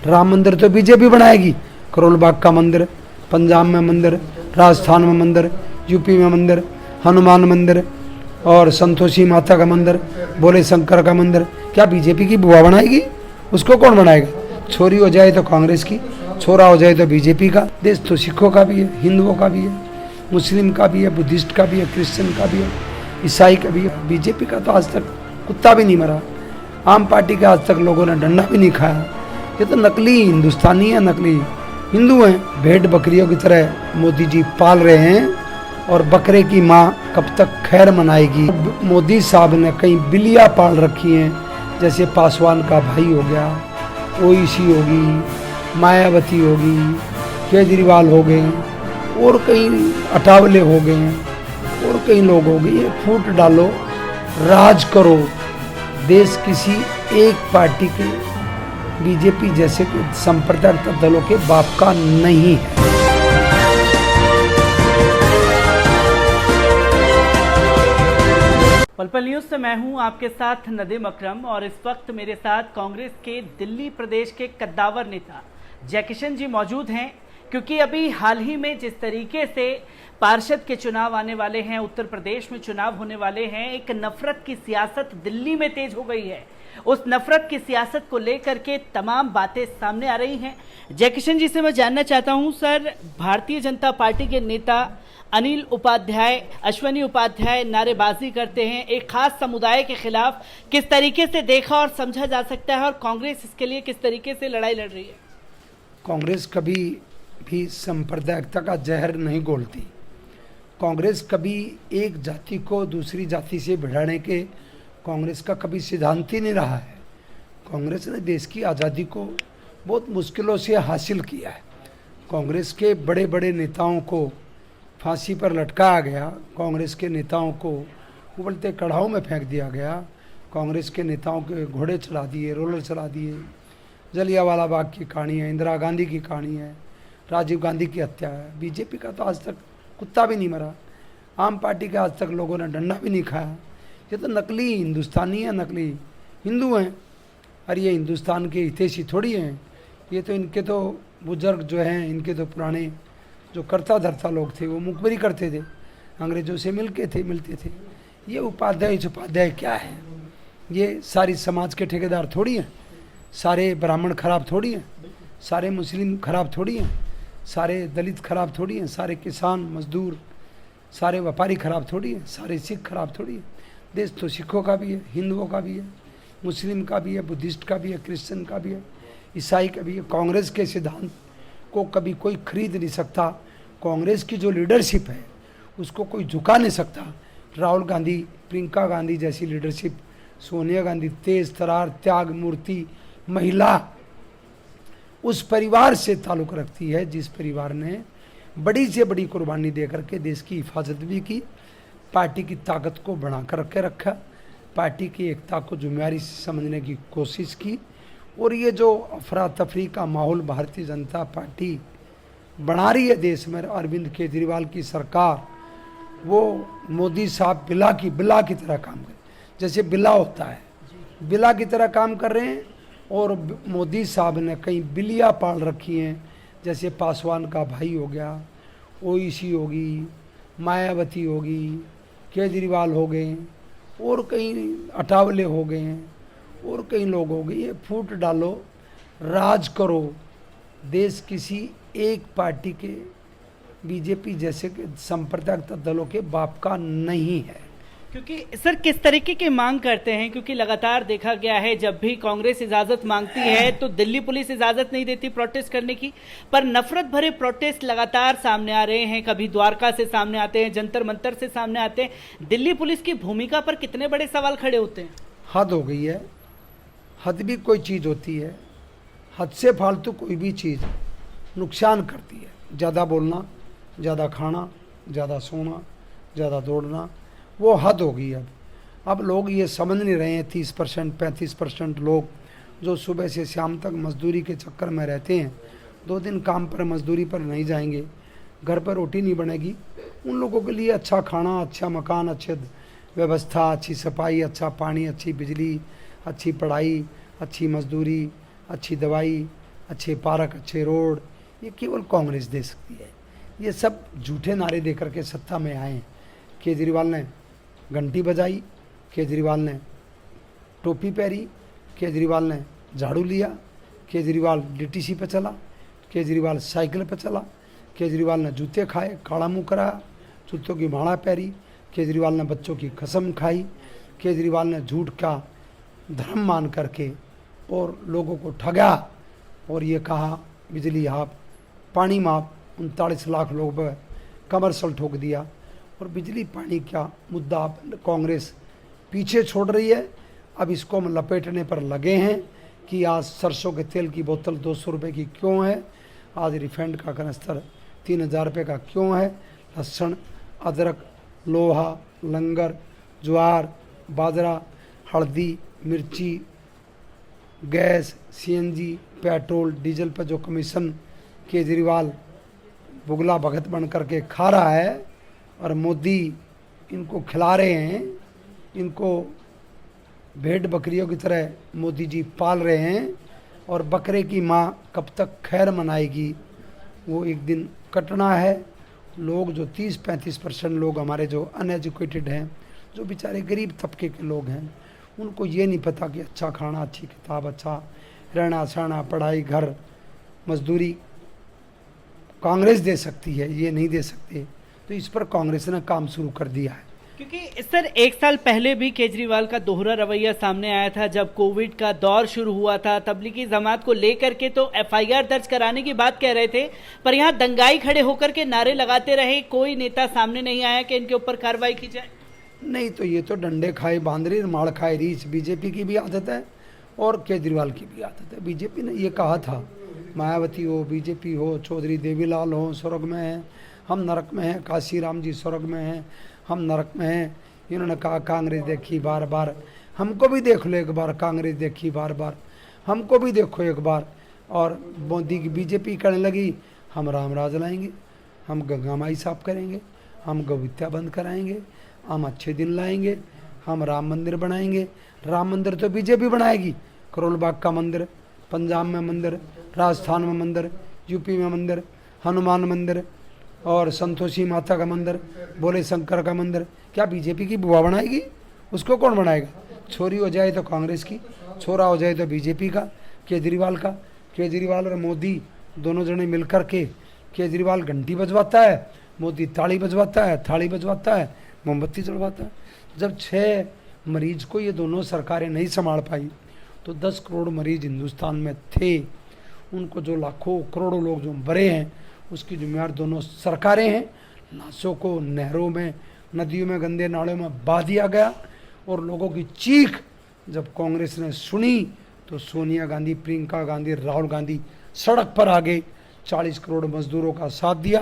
राम मंदिर तो बीजेपी बनाएगी, करोल बाग का मंदिर, पंजाब में मंदिर, राजस्थान में मंदिर, यूपी में मंदिर, हनुमान मंदिर और संतोषी माता का मंदिर, भोले शंकर का मंदिर, क्या बीजेपी की बुआ बनाएगी? उसको कौन बनाएगा? छोरी हो जाए तो कांग्रेस की, छोरा हो जाए तो बीजेपी का। देश तो सिखों का भी है, हिंदुओं का भी है, मुस्लिम का भी है, बुद्धिस्ट का भी है, क्रिश्चियन का भी है, ईसाई का भी है। बीजेपी का तो आज तक कुत्ता भी नहीं मरा, आम पार्टी का आज तक लोगों ने डंडा भी नहीं खाया। ये तो नकली हिंदुस्तानी है, नकली हिंदू हैं। भेड़ बकरियों की तरह मोदी जी पाल रहे हैं और बकरे की माँ कब तक खैर मनाएगी। मोदी साहब ने कई बिल्लियाँ पाल रखी हैं, जैसे पासवान का भाई हो गया, ओवैसी होगी, मायावती होगी, केजरीवाल हो गए और कई अटावले हो गए हैं और कई लोग हो गए। ये फूट डालो, राज करो। देश किसी एक पार्टी के, बीजेपी जैसे सांप्रदायिक दलों के बाप का नहीं है। पल न्यूज से मैं हूं आपके साथ नदीम अकरम और इस वक्त मेरे साथ कांग्रेस के दिल्ली प्रदेश के कद्दावर नेता जयकिशन जी मौजूद हैं, क्योंकि अभी हाल ही में जिस तरीके से पार्षद के चुनाव आने वाले हैं, उत्तर प्रदेश में चुनाव होने वाले हैं, एक नफरत की सियासत दिल्ली में तेज हो गई है। उस नफरत की सियासत को लेकर के तमाम बातें सामने आ रही हैं। जयकिशन जी से मैं जानना चाहता हूं, सर, भारतीय जनता पार्टी के नेता अनिल उपाध्याय, अश्वनी उपाध्याय नारेबाजी करते हैं एक खास समुदाय के खिलाफ, किस तरीके से देखा और समझा जा सकता है और कांग्रेस इसके लिए किस तरीके से लड़ाई लड़ रही है? कांग्रेस कभी भी सांप्रदायिकता का जहर नहीं घोलती। कांग्रेस कभी एक जाति को दूसरी जाति से भिड़ाने के कांग्रेस का कभी सिद्धांत ही नहीं रहा है। कांग्रेस ने देश की आज़ादी को बहुत मुश्किलों से हासिल किया है। कांग्रेस के बड़े बड़े नेताओं को फांसी पर लटकाया गया, कांग्रेस के नेताओं को उबलते कढ़ाओं में फेंक दिया गया, कांग्रेस के नेताओं के घोड़े चला दिए, रोलर चला दिए। जलियांवाला बाग की कहानी है, इंदिरा गांधी की कहानी है, राजीव गांधी की हत्या है। बीजेपी का तो आज तक कुत्ता भी नहीं मरा, आम पार्टी का आज तक लोगों ने डंडा भी नहीं खाया। ये तो नकली हिंदुस्तानी है, नकली हिंदू हैं। अरे ये हिंदुस्तान के हितैषी थोड़ी हैं, ये तो इनके तो बुजुर्ग जो हैं, इनके तो पुराने जो करता धरता लोग थे, वो मुखबरी करते थे, अंग्रेजों से मिलते थे। ये उपाध्याय क्या है? ये सारी समाज के ठेकेदार थोड़ी हैं, सारे ब्राह्मण खराब थोड़ी हैं, सारे मुस्लिम खराब थोड़ी हैं, सारे दलित खराब थोड़ी हैं, सारे किसान मजदूर, सारे व्यापारी खराब थोड़ी हैं, सारे सिख खराब थोड़ी हैं। देश तो सिखों का भी है, हिंदुओं का भी है, मुस्लिम का भी है, बुद्धिस्ट का भी है, क्रिश्चियन का भी है, ईसाई का भी है। कांग्रेस के सिद्धांत को कभी कोई खरीद नहीं सकता। कांग्रेस की जो लीडरशिप है उसको कोई झुका नहीं सकता। राहुल गांधी, प्रियंका गांधी जैसी लीडरशिप, सोनिया गांधी तेज तरार, त्याग मूर्ति महिला, उस परिवार से ताल्लुक़ रखती है जिस परिवार ने बड़ी से बड़ी कुर्बानी दे करके देश की हिफाजत भी की, पार्टी की ताकत को बढ़ा कर के रखा, पार्टी की एकता को जिम्मेदारी से समझने की कोशिश की। और ये जो अफरा तफरी का माहौल भारतीय जनता पार्टी बना रही है देश में, अरविंद केजरीवाल की सरकार, वो मोदी साहब बिल्ला की तरह काम कर, जैसे बिल्ला होता है, बिल्ला की तरह काम कर रहे हैं। और मोदी साहब ने कई बिल्लियाँ पाल रखी हैं, जैसे पासवान का भाई हो गया, ओवैसी होगी, मायावती होगी, केजरीवाल हो गए और कई अटावले हो गए हैं और कई लोग हो गए। ये फूट डालो, राज करो। देश किसी एक पार्टी के, बीजेपी जैसे सांप्रदायिक दलों के बाप का नहीं है। क्योंकि सर किस तरीके की मांग करते हैं, क्योंकि लगातार देखा गया है जब भी कांग्रेस इजाजत मांगती है तो दिल्ली पुलिस इजाजत नहीं देती प्रोटेस्ट करने की, पर नफरत भरे प्रोटेस्ट लगातार सामने आ रहे हैं। कभी द्वारका से सामने आते हैं, जंतर मंतर से सामने आते हैं। दिल्ली पुलिस की भूमिका पर कितने बड़े सवाल खड़े होते हैं। हद हो गई है। हद भी कोई चीज़ होती है, हद से फालतू कोई भी चीज़ नुकसान करती है। ज़्यादा बोलना, ज़्यादा खाना, ज़्यादा सोना, ज़्यादा दौड़ना, वो हद हो गई। अब लोग ये समझ नहीं रहे हैं। 30% 35% लोग जो सुबह से शाम तक मजदूरी के चक्कर में रहते हैं, 2 दिन काम पर मजदूरी पर नहीं जाएंगे, घर पर रोटी नहीं बनेगी, उन लोगों के लिए अच्छा खाना, अच्छा मकान, अच्छी व्यवस्था, अच्छी सफाई, अच्छा पानी, अच्छी बिजली, अच्छी पढ़ाई, अच्छी मजदूरी, अच्छी दवाई, अच्छे पार्क, अच्छे रोड, ये केवल कांग्रेस दे सकती है। ये सब झूठे नारे दे करके सत्ता में आए हैं। केजरीवाल ने घंटी बजाई, केजरीवाल ने टोपी पहनी, केजरीवाल ने झाड़ू लिया, केजरीवाल डीटीसी पे चला, केजरीवाल साइकिल पे चला, केजरीवाल ने जूते खाए, काला मुँह कराया, जूतों की माला पहनी, केजरीवाल ने बच्चों की कसम खाई, केजरीवाल ने झूठ का धर्म मान करके और लोगों को ठगा और ये कहा बिजली हाफ, पानी माफ, 39 लाख लोग पर कमर्शियल ठोक दिया। और बिजली पानी का मुद्दा कांग्रेस पीछे छोड़ रही है। अब इसको हम लपेटने पर लगे हैं कि आज सरसों के तेल की बोतल 200 रुपये की क्यों है, आज रिफाइंड का कनस्तर 3000 रुपये का क्यों है, लहसुन, अदरक, लोहा, लंगर, ज्वार, बाजरा, हल्दी, मिर्ची, गैस, सीएनजी, पेट्रोल, डीजल पर जो कमीशन केजरीवाल बुगला भगत बन करके खा रहा है और मोदी इनको खिला रहे हैं, इनको भेड़ बकरियों की तरह मोदी जी पाल रहे हैं। और बकरे की माँ कब तक खैर मनाएगी, वो एक दिन कटना है। लोग जो 30-35% लोग हमारे जो अनएजुकेटेड हैं, जो बेचारे गरीब तबके के लोग हैं, उनको ये नहीं पता कि अच्छा खाना, अच्छी किताब, अच्छा रहना सहना, पढ़ाई, घर, मजदूरी कांग्रेस दे सकती है, ये नहीं दे सकते। तो इस पर कांग्रेस ने काम शुरू कर दिया है। क्योंकि सर 1 साल पहले भी केजरीवाल का दोहरा रवैया सामने आया था। जब कोविड का दौर शुरू हुआ था, तबलीगी जमात को लेकर के तो एफआईआर दर्ज कराने की बात कह रहे थे, पर यहाँ दंगाई खड़े होकर के नारे लगाते रहे, कोई नेता सामने नहीं आया कि इनके ऊपर कार्रवाई की जाए। नहीं तो ये तो डंडे खाए बांदरी, माड़ खाए रीछ, बीजेपी की भी आदत है और केजरीवाल की भी आदत है। बीजेपी ने ये कहा था, मायावती हो, बीजेपी हो, चौधरी देवीलाल हो, स्वर्ग में हैं, हम नरक में हैं, काशी राम जी स्वर्ग में हैं, हम नरक में हैं। इन्होंने कहा कांग्रेस देखी बार बार, हमको भी देख लो एक बार, कांग्रेस देखी बार बार, हमको भी देखो एक बार। और मोदी की बीजेपी करने लगी, हम राम राज लाएंगे, हम गंगा माई साफ करेंगे, हम गौवित्या बंद कराएंगे, हम अच्छे दिन लाएंगे, हम राम मंदिर बनाएंगे। राम मंदिर तो बीजेपी बनाएगी, करोल बाग का मंदिर, पंजाब में मंदिर, राजस्थान में मंदिर, यूपी में मंदिर, हनुमान मंदिर और संतोषी माता का मंदिर, भोले शंकर का मंदिर, क्या बीजेपी की बुआ बनाएगी? उसको कौन बनाएगा? छोरी हो जाए तो कांग्रेस की, छोरा हो जाए तो बीजेपी का, केजरीवाल का। केजरीवाल और मोदी दोनों जने मिलकर के, केजरीवाल घंटी बजवाता है, मोदी ताली बजवाता है, थाली बजवाता है, मोमबत्ती चढ़वाता है। जब 6 मरीज को ये दोनों सरकारें नहीं संभाल पाई तो 10 करोड़ मरीज हिंदुस्तान में थे, उनको जो लाखों करोड़ों लोग जो मरे हैं उसकी जिम्मेदार दोनों सरकारें हैं। लाशों को नहरों में, नदियों में, गंदे नालों में बहा दिया गया। और लोगों की चीख जब कांग्रेस ने सुनी तो सोनिया गांधी, प्रियंका गांधी, राहुल गांधी सड़क पर आ गए, 40 करोड़ मजदूरों का साथ दिया,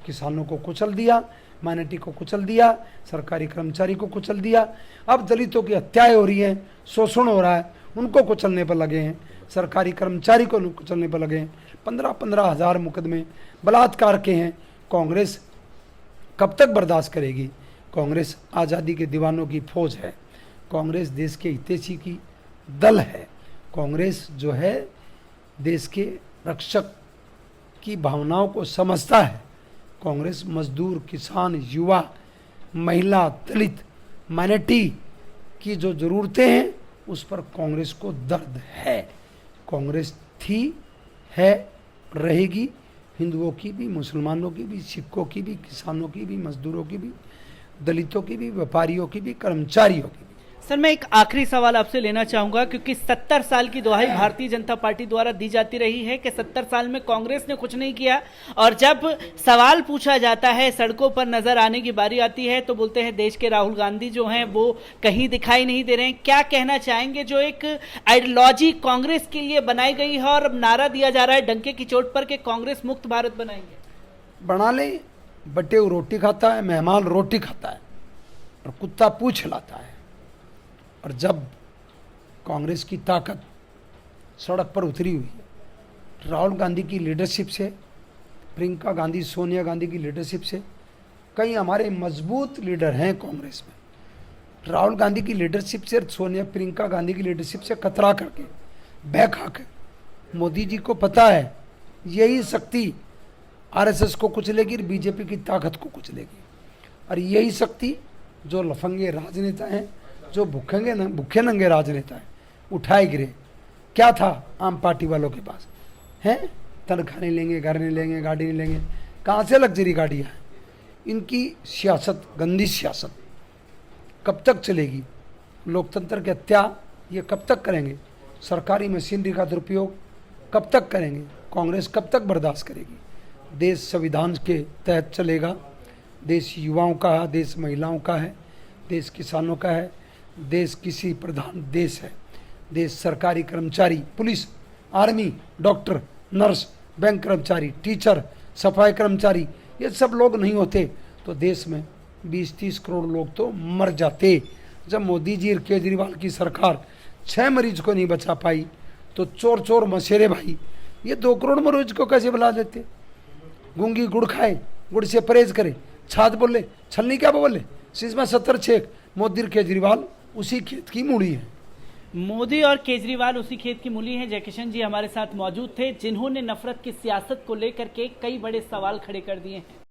किसानों को कुचल दिया, माइनॉरिटी को कुचल दिया, सरकारी कर्मचारी को कुचल दिया। अब दलितों की हत्याएं हो रही हैं, शोषण हो रहा है, उनको कुचलने पर लगे हैं, सरकारी कर्मचारी को कुचलने पर लगे हैं। 15-15 हज़ार मुकदमे बलात्कार के हैं। कांग्रेस कब तक बर्दाश्त करेगी? कांग्रेस आज़ादी के दीवानों की फौज है, कांग्रेस देश के हितैषी की दल है, कांग्रेस जो है देश के रक्षक की भावनाओं को समझता है। कांग्रेस मजदूर, किसान, युवा, महिला, दलित, माइनॉरिटी की जो ज़रूरतें हैं उस पर कांग्रेस को दर्द है। कांग्रेस थी, है, रहेगी, हिंदुओं की भी, मुसलमानों की भी, सिखों की भी, किसानों की भी, मजदूरों की भी, दलितों की भी, व्यापारियों की भी, कर्मचारियों की भी। सर मैं एक आखिरी सवाल आपसे लेना चाहूंगा, क्योंकि 70 साल की दुहाई भारतीय जनता पार्टी द्वारा दी जाती रही है कि 70 साल में कांग्रेस ने कुछ नहीं किया, और जब सवाल पूछा जाता है, सड़कों पर नजर आने की बारी आती है तो बोलते हैं देश के राहुल गांधी जो हैं वो कहीं दिखाई नहीं दे रहे हैं। क्या कहना चाहेंगे, जो एक आइडियोलॉजी कांग्रेस के लिए बनाई गई है और अब नारा दिया जा रहा है डंके की चोट पर कि कांग्रेस मुक्त भारत बनाएंगे? बना ले, बटेऊ रोटी खाता है, मेहमान रोटी खाता है और कुत्ता पूछ लाता है। और जब कांग्रेस की ताकत सड़क पर उतरी हुई है, राहुल गांधी की लीडरशिप से, प्रियंका गांधी, सोनिया गांधी की लीडरशिप से, कई हमारे मजबूत लीडर हैं कांग्रेस में। राहुल गांधी की लीडरशिप से, सोनिया, प्रियंका गांधी की लीडरशिप से कतरा करके, बह खा के मोदी जी को पता है यही शक्ति आरएसएस को कुचलेगी, बीजेपी की ताकत को कुचलेगी। और यही शक्ति जो लफंगे राजनेता हैं, जो भूखे नंगे राजनेता हैं, उठाए गिरे। क्या था आम पार्टी वालों के पास? हैं तनख्वाह नहीं लेंगे, घर नहीं लेंगे, गाड़ी नहीं लेंगे, कहाँ से लग्जरी गाड़ियाँ हैं? इनकी सियासत, गंदी सियासत कब तक चलेगी? लोकतंत्र की हत्या ये कब तक करेंगे? सरकारी मशीनरी का दुरुपयोग कब तक करेंगे? कांग्रेस कब तक बर्दाश्त करेगी? देश संविधान के तहत चलेगा। देश युवाओं का है, देश महिलाओं का है, देश किसानों का है, देश कृषि प्रधान देश है। देश सरकारी कर्मचारी, police, army, doctor, nurse, bank कर्मचारी, टीचर, सफाई कर्मचारी, ये सब लोग नहीं होते तो देश में 20-30 करोड़ लोग तो मर जाते। जब मोदी जी और केजरीवाल की सरकार 6 मरीज को नहीं बचा पाई तो चोर चोर मशेरे भाई ये 2 करोड़ मरीज को कैसे बुला देते? गूंगी गुड़ खाए, गुड़ से परहेज करे, छाछ बोले, छलनी क्या बोले, सिस्मा 70 छेक। मोदी और केजरीवाल उसी खेत की मूड़ी है। मोदी और केजरीवाल उसी खेत की मूली हैं। जयकिशन जी हमारे साथ मौजूद थे, जिन्होंने नफरत की सियासत को लेकर के कई बड़े सवाल खड़े कर दिए हैं।